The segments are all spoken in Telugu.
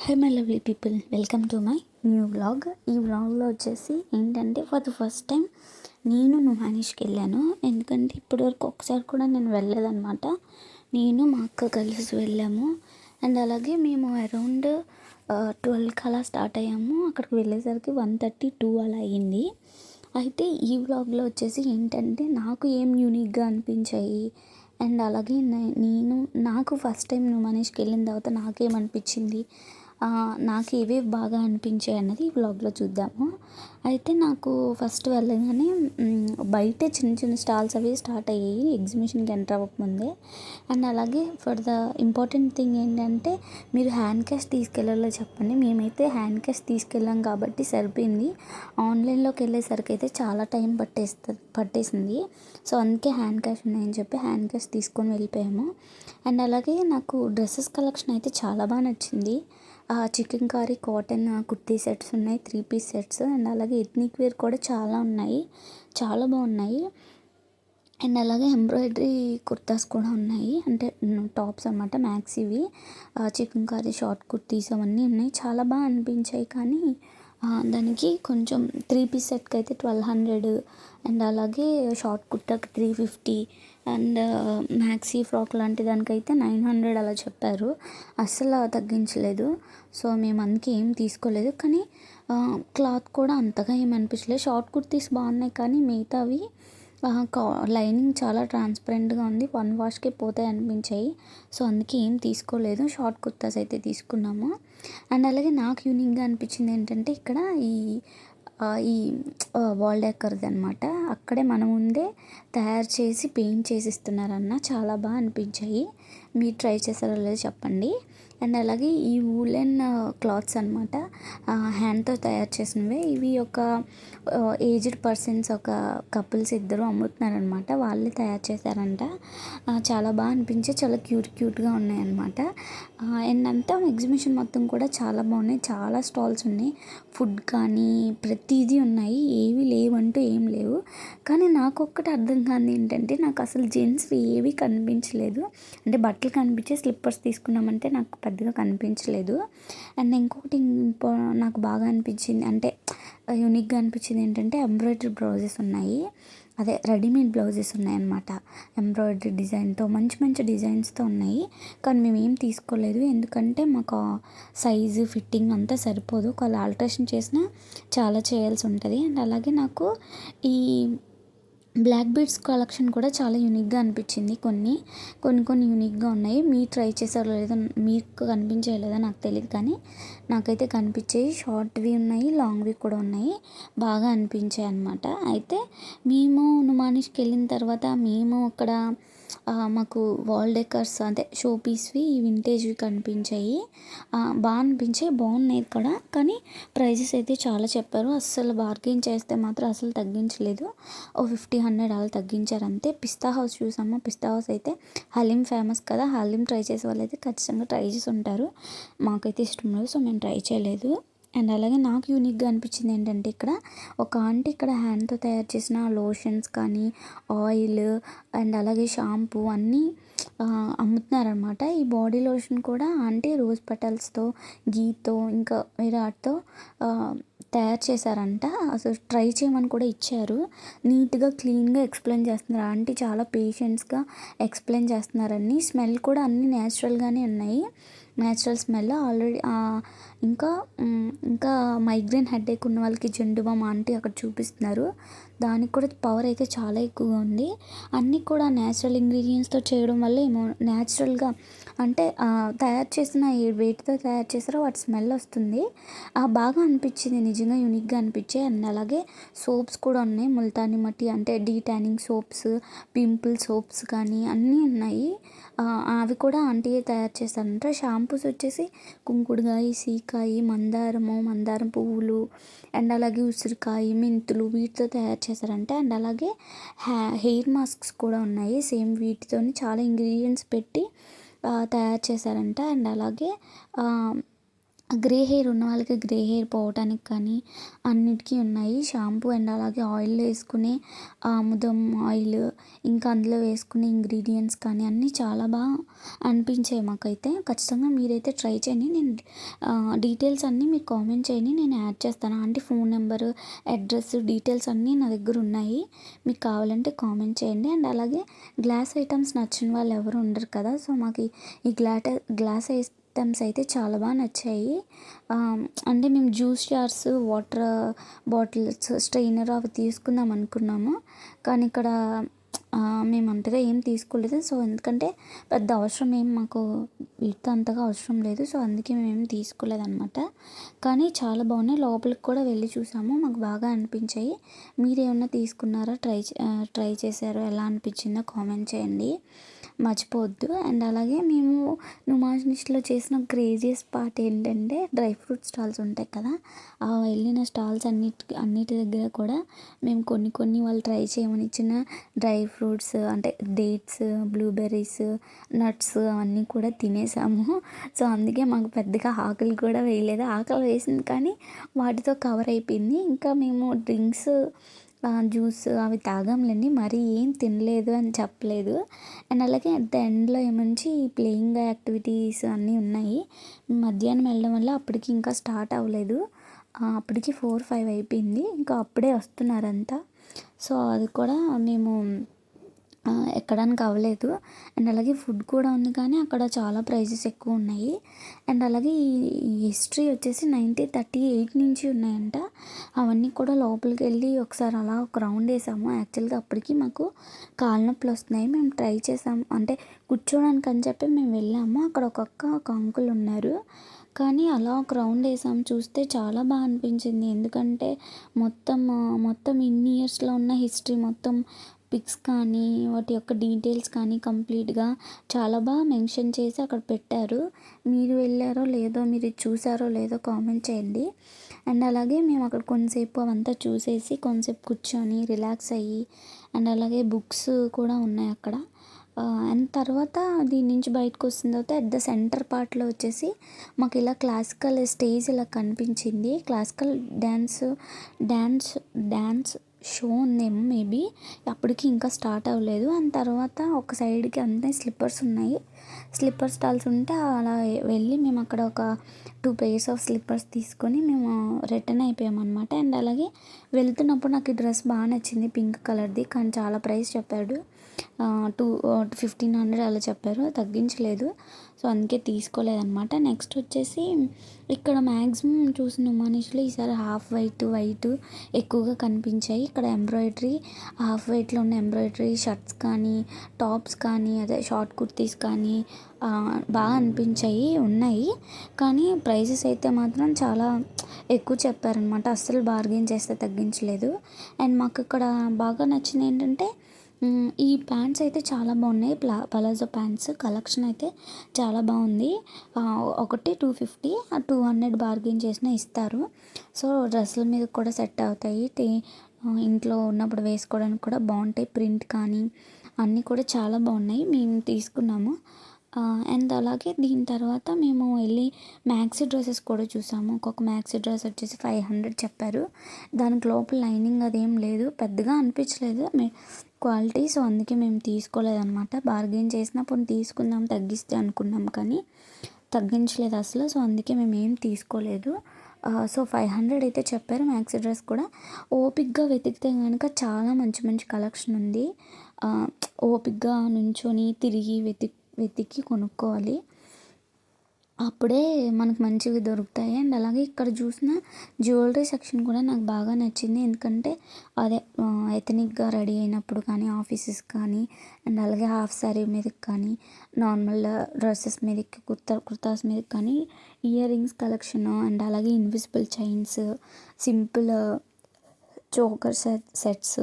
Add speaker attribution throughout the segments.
Speaker 1: High my lovely people, welcome to my new vlog. ఈ వ్లాగ్లో వచ్చేసి ఏంటంటే ఫర్ ద ఫస్ట్ టైం నేను నుమానిష్కి వెళ్ళాను. ఎందుకంటే ఇప్పటివరకు ఒకసారి కూడా నేను వెళ్ళలేదన్నమాట. నేను మా అక్క కలిసి వెళ్ళాము. అండ్ అలాగే మేము అరౌండ్ 12కి అలా స్టార్ట్ అయ్యాము. అక్కడికి వెళ్ళేసరికి 1:32 అలా అయ్యింది. అయితే ఈ వ్లాగ్లో వచ్చేసి ఏంటంటే నాకు ఏం యూనిక్గా అనిపించాయి, అండ్ అలాగే నేను నాకు ఫస్ట్ టైం నుమానిష్కి వెళ్ళిన తర్వాత నాకేమనిపించింది, నాకు ఏవేవి బాగా అనిపించాయి అన్నది ఈ వ్లాగ్లో చూద్దాము. అయితే నాకు ఫస్ట్ వెళ్ళగానే బయటే చిన్న చిన్న స్టాల్స్ అవి స్టార్ట్ అయ్యాయి ఎగ్జిబిషన్కి ఎంటర్ అవ్వకముందే. అండ్ అలాగే ఫర్ ద ఇంపార్టెంట్ థింగ్ ఏంటంటే మీరు హ్యాండ్ క్యాష్ తీసుకెళ్ళాలో చెప్పండి. మేమైతే హ్యాండ్ క్యాష్ తీసుకెళ్ళాం కాబట్టి సరిపోయింది. ఆన్లైన్లోకి వెళ్ళేసరికి అయితే చాలా టైం పట్టేసింది. సో అందుకే హ్యాండ్ క్యాష్ ఉన్నాయని చెప్పి హ్యాండ్ క్యాష్ తీసుకొని వెళ్ళిపోయాము. అండ్ అలాగే నాకు డ్రెస్సెస్ కలెక్షన్ అయితే చాలా బాగా నచ్చింది. Chicken curry cotton kurti sets ఉన్నాయి, 3 పీస్ సెట్స్. అండ్ అలాగే ఎథ్నిక్ వేర్ కూడా చాలా ఉన్నాయి, చాలా బాగున్నాయి. అండ్ అలాగే ఎంబ్రాయిడరీ కుర్తాస్ కూడా ఉన్నాయి, అంటే టాప్స్ అన్నమాట, మ్యాక్సీవి. చికెన్ కర్రీ షార్ట్ కుర్తీస్ అవన్నీ ఉన్నాయి, చాలా బాగా అనిపించాయి. కానీ దానికి కొంచెం 3 పీస్ సెట్కి అయితే 1200, అండ్ అలాగే షార్ట్ కుర్తాకి 350, అండ్ మ్యాక్సీ ఫ్రాక్ లాంటి దానికైతే 900 అలా చెప్పారు. అస్సలు తగ్గించలేదు. సో మేము అందుకే ఏం తీసుకోలేదు. కానీ క్లాత్ కూడా అంతగా ఏం అనిపించలేదు. షార్ట్ కుర్తీస్ బాగున్నాయి, కానీ మిగతావి లైనింగ్ చాలా ట్రాన్స్పరెంట్గా ఉంది, 1 వాష్కే పోతాయి అనిపించాయి. సో అందుకే ఏం తీసుకోలేదు. షార్ట్ కుర్తాస్ అయితే తీసుకున్నాము. అండ్ అలాగే నాకు యూనిక్గా అనిపించింది ఏంటంటే ఇక్కడ ఈ ఈ వాల్ డెకర్ది అనమాట. అక్కడే మన ముందే తయారు చేసి పెయింట్ చేసి ఇస్తున్నారన్న, చాలా బాగా అనిపించాయి. మీరు ట్రై చేశారో లేదో చెప్పండి. అండ్ అలాగే ఈ వూలెన్ క్లాత్స్ అనమాట, హ్యాండ్తో తయారు చేసినవే. ఇవి ఒక ఏజ్డ్ పర్సన్స్, ఒక కపుల్స్ ఇద్దరు అమ్ముతున్నారనమాట. వాళ్ళే తయారు చేశారంట. చాలా బాగా అనిపించి చాలా క్యూట్గా ఉన్నాయన్నమాట. అండ్ అంతా ఎగ్జిబిషన్ మొత్తం కూడా చాలా బాగున్నాయి, చాలా స్టాల్స్ ఉన్నాయి. ఫుడ్ కానీ ప్రతిదీ ఉన్నాయి, ఏవి లేవంటూ ఏం లేవు. కానీ నాకు ఒక్కటి అర్థం కాని ఏంటంటే నాకు అసలు జెంట్స్వి ఏవి కనిపించలేదు. అంటే బట్టలు కనిపించే, స్లిప్పర్స్ తీసుకున్నామంటే నాకు పెద్దగా కనిపించలేదు. అండ్ ఇంకొకటి నాకు బాగా అనిపించింది, అంటే యూనిక్గా అనిపించింది ఏంటంటే ఎంబ్రాయిడరీ బ్లౌజెస్ ఉన్నాయి. అదే రెడీమేడ్ బ్లౌజెస్ ఉన్నాయన్నమాట, ఎంబ్రాయిడరీ డిజైన్తో, మంచి మంచి డిజైన్స్తో ఉన్నాయి. కానీ మేము ఏం తీసుకోలేదు, ఎందుకంటే మాకు సైజు ఫిట్టింగ్ అంతా సరిపోదు. ఒకవేళ ఆల్ట్రేషన్ చేసినా చాలా చేయాల్సి ఉంటుంది. అండ్ అలాగే నాకు ఈ బ్లాక్ బీడ్స్ కలెక్షన్ కూడా చాలా యూనిక్గా అనిపించింది. కొన్ని యూనిక్గా ఉన్నాయి. మీరు ట్రై చేశారో లేదో, మీకు కనిపించాయో లేదో నాకు తెలియదు, కానీ నాకైతే కనిపించాయి. షార్ట్వి ఉన్నాయి, లాంగ్వి కూడా ఉన్నాయి, బాగా అనిపించాయి అన్నమాట. అయితే మేము నుమానిష్కి వెళ్ళిన తర్వాత మేము అక్కడ మాకు వాల్ డెకర్స్, అంటే షో పీస్వి వింటేజ్వి కనిపించాయి. బాగా అనిపించాయి, బాగున్నాయి ఇక్కడ. కానీ ప్రైజెస్ అయితే చాలా చెప్పారు. అస్సలు బార్గెన్ చేస్తే మాత్రం అసలు తగ్గించలేదు. 50-100 అలా తగ్గించారు అంతే. పిస్తా హౌస్ చూసాము. పిస్తా హౌస్ అయితే హలీం ఫేమస్ కదా, హలీం ట్రై చేసే వాళ్ళు అయితే ఖచ్చితంగా ట్రై చేసి ఉంటారు. మాకైతే ఇష్టం లేదు, సో మేము ట్రై చేయలేదు. అండ్ అలాగే నాకు యూనిక్గా అనిపించింది ఏంటంటే ఇక్కడ ఒక ఆంటీ ఇక్కడ హ్యాండ్తో తయారు చేసిన లోషన్స్ కానీ, ఆయిల్, అండ్ అలాగే షాంపూ అన్నీ అమ్ముతున్నారనమాట. ఈ బాడీ లోషన్ కూడా ఆంటీ రోజ్ పెటల్స్తో, గీతో, ఇంకా వేరే వాటితో తయారు చేశారంట. అసలు ట్రై చేయమని కూడా ఇచ్చారు. నీట్గా క్లీన్గా ఎక్స్ప్లెయిన్ చేస్తున్నారు ఆంటీ, చాలా పేషెన్స్గా ఎక్స్ప్లెయిన్ చేస్తున్నారని. స్మెల్ కూడా అన్నీ న్యాచురల్గానే ఉన్నాయి, న్యాచురల్ స్మెల్. ఆల్రెడీ ఇంకా మైగ్రేన్ హెడేక్ ఉన్న వాళ్ళకి జెండు బామ్ ఆంటీ అక్కడ చూపిస్తున్నారు. దానికి కూడా పవర్ అయితే చాలా ఎక్కువగా ఉంది. అన్నీ కూడా న్యాచురల్ ఇంగ్రీడియంట్స్తో చేయడం వల్ల ఏమో న్యాచురల్గా, అంటే తయారు చేసిన వేటితో తయారు చేస్తారో వాటి స్మెల్ వస్తుంది. బాగా అనిపించింది, నిజంగా యూనిక్గా అనిపించాయి. అండ్ అలాగే సోప్స్ కూడా ఉన్నాయి, ముల్తానీ మట్టి, అంటే డీటానింగ్ సోప్స్, పింపుల్ సోప్స్ కానీ అన్నీ ఉన్నాయి. అవి కూడా ఆంటీయే తయారు చేస్తారంట. షాంపూస్ వచ్చేసి కుంకుడుకాయ, సీకాయ, మందారం పువ్వులు, అండ్ అలాగే ఉసిరికాయ, మెంతులు, వీటితో తయారు చేశారంట. అండ్ అలాగే హెయిర్ మాస్క్స్ కూడా ఉన్నాయి, సేమ్ వీటితో చాలా ఇంగ్రీడియంట్స్ పెట్టి తయారు చేశారంట. అండ్ అలాగే గ్రే హెయిర్ ఉన్న వాళ్ళకి గ్రే హెయిర్ పోవటానికి కానీ అన్నిటికీ ఉన్నాయి. షాంపూ అండ్ అలాగే ఆయిల్ వేసుకునే ఆముదం ఆయిల్, ఇంకా అందులో వేసుకునే ఇంగ్రీడియంట్స్ కానీ అన్నీ చాలా బాగా అనిపించాయి మాకైతే. ఖచ్చితంగా మీరైతే ట్రై చేయండి. నేను డీటెయిల్స్ అన్నీ మీకు కామెంట్ చేయండి, నేను యాడ్ చేస్తాను. అంటే ఫోన్ నెంబరు, అడ్రస్, డీటెయిల్స్ అన్నీ నా దగ్గర ఉన్నాయి. మీకు కావాలంటే కామెంట్ చేయండి. అండ్ అలాగే గ్లాస్ ఐటమ్స్ నచ్చిన వాళ్ళు ఎవరు ఉండరు కదా. సో మాకు ఈ గ్లాస్ ఐటమ్స్ అయితే చాలా బాగా నచ్చాయి. అంటే మేము juice jars, water bottles, strainer అవి తీసుకుందాం అనుకున్నాము. కానీ ఇక్కడ మేము అంతగా ఏం తీసుకోలేదు. సో ఎందుకంటే పెద్ద అవసరం ఏం మాకు వీటితో అంతగా అవసరం లేదు. సో అందుకే మేమేం తీసుకోలేదన్నమాట. కానీ చాలా బాగున్నాయి. లోపలికి కూడా వెళ్ళి చూసాము, మాకు బాగా అనిపించాయి. మీరేమన్నా తీసుకున్నారా? ట్రై చేశారో ఎలా అనిపించిందో కామెంట్ చేయండి, మర్చిపోవద్దు. అండ్ అలాగే మేము నుమాజ్నిష్లో చేసిన క్రేజియస్ట్ పార్ట్ ఏంటంటే డ్రై ఫ్రూట్ స్టాల్స్ ఉంటాయి కదా, ఆ వెళ్ళిన స్టాల్స్ అన్నిటి దగ్గర కూడా మేము కొన్ని వాళ్ళు ట్రై చేయమని ఇచ్చిన డ్రై ఫ్రూట్స్ అంటే డేట్స్, బ్లూబెర్రీస్, నట్స్ అవన్నీ కూడా తినేసాము. సో అందుకే మాకు పెద్దగా ఆకలి కూడా వేయలేదు. ఆకలి వేసింది కానీ వాటితో కవర్ అయిపోయింది. ఇంకా మేము డ్రింక్స్, జ్యూస్ అవి తాగాంలేండి, మరీ ఏం తినలేదు అని చెప్పలేదు. అండ్ అలాగే అట్ ద ఎండ్లో ఏమంచి ప్లేయింగ్ యాక్టివిటీస్ అన్నీ ఉన్నాయి. మధ్యాహ్నం వెళ్ళడం వల్ల అప్పటికి ఇంకా స్టార్ట్ అవ్వలేదు. అప్పటికి 4-5 అయిపోయింది. ఇంకా అప్పుడే వస్తున్నారంతా. సో అది కూడా మేము ఎక్కడానికి అవ్వలేదు. అండ్ అలాగే ఫుడ్ కూడా ఉంది కానీ అక్కడ చాలా ప్రైజెస్ ఎక్కువ ఉన్నాయి. అండ్ అలాగే ఈ హిస్టరీ వచ్చేసి 1938 నుంచి ఉన్నాయంట. అవన్నీ కూడా లోపలికి వెళ్ళి ఒకసారి అలా ఒక రౌండ్ వేసాము. యాక్చువల్గా అప్పటికి మాకు కాళ్ళ నొప్పులు వస్తున్నాయి. మేము ట్రై చేసాము, అంటే కూర్చోడానికి అని చెప్పి మేము వెళ్ళాము. అక్కడ ఒక అంకుల్ ఉన్నారు. కానీ అలా ఒక రౌండ్ వేసాము. చూస్తే చాలా బాగా అనిపించింది. ఎందుకంటే మొత్తం ఇన్ని ఇయర్స్లో ఉన్న హిస్టరీ మొత్తం పిక్స్ కానీ వాటి యొక్క డీటెయిల్స్ కానీ కంప్లీట్గా చాలా బాగా మెన్షన్ చేసి అక్కడ పెట్టారు. మీరు వెళ్ళారో లేదో, మీరు చూసారో లేదో కామెంట్ చేయండి. అండ్ అలాగే మేము అక్కడ కొంతసేపు అవంతా చూసేసి కొంతసేపు కూర్చొని రిలాక్స్ అయ్యి, అండ్ అలాగే బుక్స్ కూడా ఉన్నాయి అక్కడ. అండ్ తర్వాత దీని నుంచి బయటకు వస్తున్న తర్వాత అట్ ద సెంటర్ పార్ట్లో వచ్చేసి మాకు ఇలా క్లాసికల్ స్టేజ్ ఇలా కనిపించింది. క్లాసికల్ డ్యాన్స్ షో ఉందేమో మేబీ, అప్పటికి ఇంకా స్టార్ట్ అవ్వలేదు. అండ్ తర్వాత ఒక సైడ్కి అంతే స్లిప్పర్స్ ఉన్నాయి. స్లిప్పర్ స్టాల్స్ ఉంటే అలా వెళ్ళి మేము అక్కడ ఒక 2 pairs ఆఫ్ స్లిప్పర్స్ తీసుకొని మేము రిటర్న్ అయిపోయామన్నమాట. అండ్ అలాగే వెళ్తున్నప్పుడు నాకు ఈ డ్రెస్ బాగా నచ్చింది, పింక్ కలర్ది. కానీ చాలా ప్రైస్ చెప్పాడు, 1500 అలా చెప్పారు, తగ్గించలేదు. సో అందుకే తీసుకోలేదన్నమాట. నెక్స్ట్ వచ్చేసి ఇక్కడ మ్యాక్సిమం చూసిన నుమానిష్లో ఈసారి హాఫ్ వైట్ ఎక్కువగా కనిపించాయి. ఇక్కడ ఎంబ్రాయిడరీ, హాఫ్ వైట్లో ఉన్న ఎంబ్రాయిడరీ షర్ట్స్ కానీ, టాప్స్ కానీ, అదే షార్ట్ కుర్తీస్ కానీ బాగా అనిపించాయి, ఉన్నాయి. కానీ ప్రైసెస్ అయితే మాత్రం చాలా ఎక్కువ చెప్పారనమాట. అస్సలు బార్గెన్ చేస్తే తగ్గించలేదు. అండ్ మాకు ఇక్కడ బాగా నచ్చింది ఏంటంటే ఈ ప్యాంట్స్ అయితే చాలా బాగున్నాయి. పలాజో ప్యాంట్స్ కలెక్షన్ అయితే చాలా బాగుంది. ఒకటి 250, 200 బార్గెన్ చేసినా ఇస్తారు. సో డ్రెస్సుల మీద కూడా సెట్ అవుతాయి, ఇంట్లో ఉన్నప్పుడు వేసుకోవడానికి కూడా బాగుంటాయి. ప్రింట్ కానీ అన్నీ కూడా చాలా బాగున్నాయి, మేము తీసుకున్నాము. అండ్ అలాగే దీని తర్వాత మేము వెళ్ళి మ్యాక్సీ డ్రెస్సెస్ కూడా చూసాము. ఒక్కొక్క మ్యాక్సీ డ్రెస్ వచ్చేసి 500 చెప్పారు. దానికి లోపల లైనింగ్ అదేం లేదు, పెద్దగా అనిపించలేదు క్వాలిటీ. సో అందుకే మేము తీసుకోలేదన్నమాట. బార్గెన్ చేసినప్పుడు తీసుకుందాం తగ్గిస్తే అనుకున్నాం, కానీ తగ్గించలేదు అసలు. సో అందుకే మేము ఏం తీసుకోలేదు. సో 500 అయితే చెప్పారు. మ్యాక్సీ డ్రెస్ కూడా ఓపిక్గా వెతికితే కనుక చాలా మంచి కలెక్షన్ ఉంది. ఓపిక్గా నుంచొని తిరిగి వెతికి కొనుక్కోవాలి, అప్పుడే మనకు మంచివి దొరుకుతాయి. అండ్ అలాగే ఇక్కడ చూసిన జ్యువెలరీ సెక్షన్ కూడా నాకు బాగా నచ్చింది. ఎందుకంటే అదే ఎథనిక్గా రెడీ అయినప్పుడు కానీ, ఆఫీసెస్ కానీ, అండ్ అలాగే హాఫ్ శారీ మీదకి కానీ, నార్మల్ డ్రెస్సెస్ మీదకి, కుర్తాస్ మీదకి కానీ ఇయర్ రింగ్స్ కలెక్షన్, అండ్ అలాగే invisible chains, simple choker sets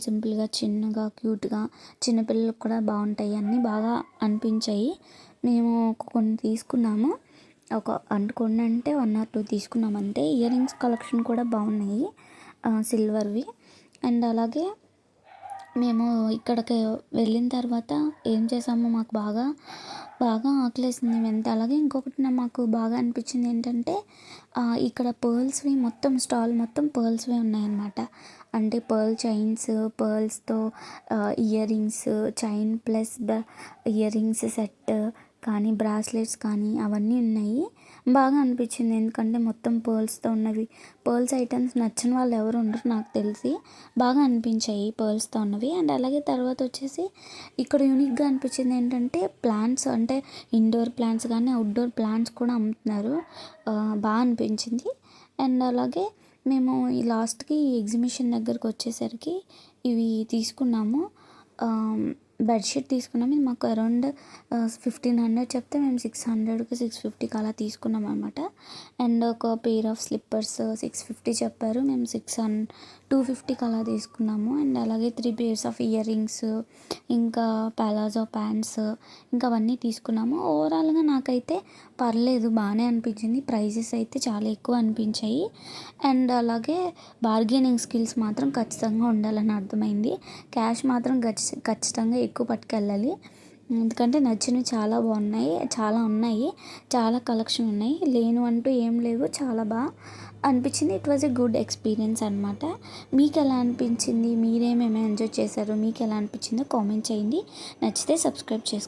Speaker 1: సింపుల్గా చిన్నగా క్యూట్గా చిన్నపిల్లలకు కూడా బాగుంటాయి, అన్నీ బాగా అనిపించాయి. మేము కొన్ని తీసుకున్నాము, కొన్ని అంటే 1 or 2 తీసుకున్నాం అంతే. ఇయర్ రింగ్స్ కలెక్షన్ కూడా బాగున్నాయి, సిల్వర్వి. అండ్ అలాగే మేము ఇక్కడికి వెళ్ళిన తర్వాత ఏం చేసాము, మాకు బాగా బాగా ఆకలేసింది వెంత. అలాగే ఇంకొకటి మాకు బాగా అనిపించింది ఏంటంటే ఇక్కడ పర్ల్స్‌వి మొత్తం స్టాల్ మొత్తం పర్ల్స్‌వే ఉన్నాయన్నమాట. అంటే పర్ల్ చైన్స్, పర్ల్స్‌తో ear rings, chain plus ear rings set కానీ, బ్రాస్లెట్స్ కానీ అవన్నీ ఉన్నాయి. బాగా అనిపించింది. ఎందుకంటే మొత్తం పర్ల్స్‌తో ఉన్నవి. పర్ల్స్ ఐటెమ్స్ నచ్చని వాళ్ళు ఎవరు ఉండరు నాకు తెలిసి. బాగా అనిపించాయి పర్ల్స్‌తో ఉన్నవి. అండ్ అలాగే తర్వాత వచ్చేసి ఇక్కడ యూనిక్‌గా అనిపించింది ఏంటంటే ప్లాంట్స్, అంటే ఇండోర్ ప్లాంట్స్ కానీ, అవుట్‌డోర్ ప్లాంట్స్ కూడా అమ్ముతున్నారు. బాగా అనిపించింది. అండ్ అలాగే మేము ఈ లాస్ట్‌కి ఎగ్జిబిషన్ దగ్గరకు వచ్చేసరికి ఇవి తీసుకున్నాము. బెడ్‌షీట్ తీసుకున్నాము. ఇది మాకు అరౌండ్ 1500 చెప్తే మేము 600కి 650కి అలా తీసుకున్నాం అనమాట. అండ్ ఒక పెయిర్ ఆఫ్ స్లిప్పర్స్ 650 చెప్పారు. మేము 250కి అలా తీసుకున్నాము. అండ్ అలాగే 3 పెయిర్స్ ఆఫ్ ఇయర్ రింగ్స్, ఇంకా పలాజో ప్యాంట్స్, ఇంకా అవన్నీ తీసుకున్నాము. ఓవరాల్‌గా నాకైతే పర్లేదు, బాగానే అనిపించింది. ప్రైజెస్ అయితే చాలా ఎక్కువ అనిపించాయి. అండ్ అలాగే బార్గెనింగ్ స్కిల్స్ మాత్రం ఖచ్చితంగా ఉండాలని అర్థమైంది. క్యాష్ మాత్రం ఖచ్చితంగా ఎక్కువ పట్టుకెళ్ళాలి. ఎందుకంటే నచ్చినవి చాలా బాగున్నాయి, చాలా ఉన్నాయి, చాలా కలెక్షన్ ఉన్నాయి. లేనివంటూ ఏం లేవు. చాలా బాగా అనిపించింది. It was a good experience అనమాట. మీకు ఎలా అనిపించింది? మీరేమేమి ఎంజాయ్ చేశారు? మీకు ఎలా అనిపించిందో కామెంట్ చేయండి. నచ్చితే సబ్స్క్రైబ్ చేసుకోండి.